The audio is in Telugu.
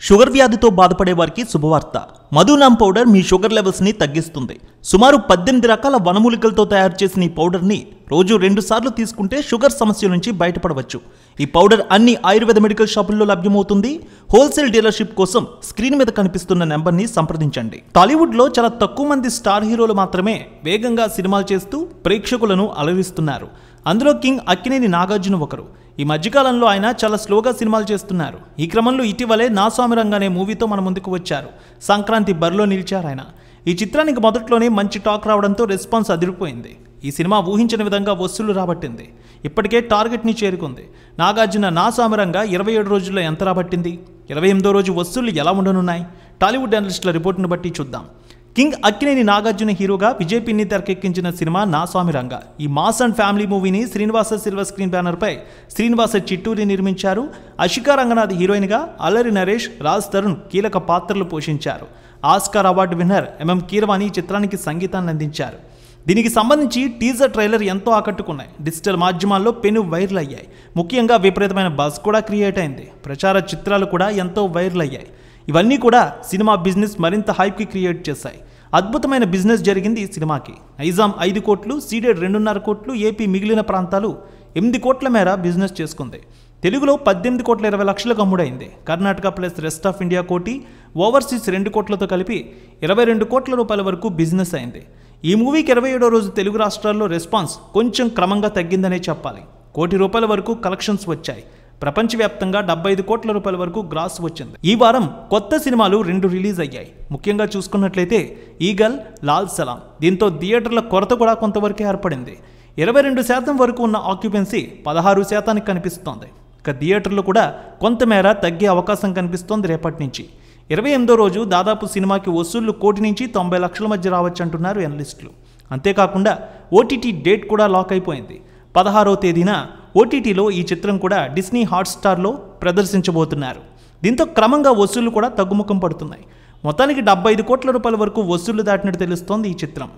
షుగర్ వ్యాధితో బాధపడే వారికి శుభవార్త. మధునామ్ పౌడర్ మీ షుగర్ లెవెల్స్ ని తగ్గిస్తుంది. సుమారు 18 రకాల వనమూలికలతో తయారు చేసిన ఈ పౌడర్ ని రోజు 2 సార్లు తీసుకుంటే షుగర్ సమస్య నుంచి బయటపడవచ్చు. ఈ పౌడర్ అన్ని ఆయుర్వేద మెడికల్ షాపుల్లో లభ్యమవుతుంది. హోల్సేల్ డీలర్షిప్ కోసం స్క్రీన్ మీద కనిపిస్తున్న నెంబర్ ని సంప్రదించండి. టాలీవుడ్ లో చాలా తక్కువ మంది స్టార్ హీరోలు మాత్రమే వేగంగా సినిమాలు చేస్తూ ప్రేక్షకులను అలరిస్తున్నారు. అందులో కింగ్ అక్కినేని నాగార్జున ఒకరు. ఈ మధ్యకాలంలో ఆయన చాలా స్లోగా సినిమాలు చేస్తున్నారు. ఈ క్రమంలో ఇటీవలే నా స్వామి రంగా అనే మూవీతో మన ముందుకు వచ్చారు. సంక్రాంతి బరిలో నిలిచారు ఆయన. ఈ చిత్రానికి మొదట్లోనే మంచి టాక్ రావడంతో రెస్పాన్స్ అదిరిపోయింది. ఈ సినిమా ఊహించిన విధంగా వసూళ్లు రాబట్టింది. ఇప్పటికే టార్గెట్ని చేరుకుంది. నాగార్జున నా స్వామి రంగా 27 రోజుల్లో ఎంత రాబట్టింది? 28వ రోజు వసూళ్లు ఎలా ఉండనున్నాయి? టాలీవుడ్ అనలిస్టుల రిపోర్టును బట్టి చూద్దాం. కింగ్ అక్కినేని నాగార్జున హీరోగా విజయ్ పిన్ని తెరకెక్కించిన సినిమా నా స్వామి రంగా. ఈ మాస్ అండ్ ఫ్యామిలీ మూవీని శ్రీనివాస సిల్వర్ స్క్రీన్ బ్యానర్పై శ్రీనివాస చిట్టూరి నిర్మించారు. అషికా రంగనాథ్ హీరోయిన్గా, అల్లరి నరేష్, రాజ్ తరుణ్ కీలక పాత్రలు పోషించారు. Oscar award winner MM Keeravani చిత్రానికి సంగీతాన్ని అందించారు. దీనికి సంబంధించి టీజర్ ట్రైలర్ ఎంతో ఆకట్టుకున్నాయి. డిజిటల్ మాధ్యమాల్లో పెను వైరల్ అయ్యాయి. ముఖ్యంగా విపరీతమైన బజ్ కూడా క్రియేట్ అయింది. ప్రచార చిత్రాలు కూడా ఎంతో వైరల్ అయ్యాయి. ఇవన్నీ కూడా సినిమా బిజినెస్ మరింత హైప్కి క్రియేట్ చేశాయి. అద్భుతమైన బిజినెస్ జరిగింది ఈ సినిమాకి. నైజాం 5 కోట్లు, సీడెడ్ 2.5 కోట్లు, ఏపీ మిగిలిన ప్రాంతాలు 8 కోట్ల మేర బిజినెస్ చేసుకుంది. తెలుగులో 18,20,00,000 అమ్ముడైంది. Karnataka plus rest of India కోటి, ఓవర్సీస్ 2 కోట్లతో కలిపి 22 కోట్ల రూపాయల వరకు బిజినెస్ అయింది. ఈ మూవీకి 27వ రోజు తెలుగు రాష్ట్రాల్లో రెస్పాన్స్ కొంచెం క్రమంగా తగ్గిందనే చెప్పాలి. కోటి రూపాయల వరకు కలెక్షన్స్ వచ్చాయి. ప్రపంచవ్యాప్తంగా 75 కోట్ల రూపాయల వరకు గ్రాస్ వచ్చింది. ఈ వారం కొత్త సినిమాలు 2 రిలీజ్ అయ్యాయి. ముఖ్యంగా చూసుకున్నట్లయితే ఈగల్, లాల్ సలాం. దీంతో థియేటర్ల కొరత కూడా కొంతవరకు ఏర్పడింది. 22% వరకు ఉన్న ఆక్యుపెన్సీ 16% కనిపిస్తోంది. ఇక థియేటర్లు కూడా కొంతమేర తగ్గే అవకాశం కనిపిస్తోంది రేపటి నుంచి. 28వ రోజు దాదాపు సినిమాకి వసూళ్లు 1 కోటి నుంచి 90 లక్షల మధ్య రావచ్చు అంటున్నారు అనలిస్టులు. అంతేకాకుండా ఓటీటీ డేట్ కూడా లాక్ అయిపోయింది. 16వ తేదీన ఓటీటీలో ఈ చిత్రం కూడా డిస్నీ హాట్స్టార్లో ప్రదర్శించబోతున్నారు. దీంతో క్రమంగా వసూళ్లు కూడా తగ్గుముఖం పడుతున్నాయి. మొత్తానికి 75 కోట్ల రూపాయల వరకు వసూళ్లు దాటినట్టు తెలుస్తోంది ఈ చిత్రం.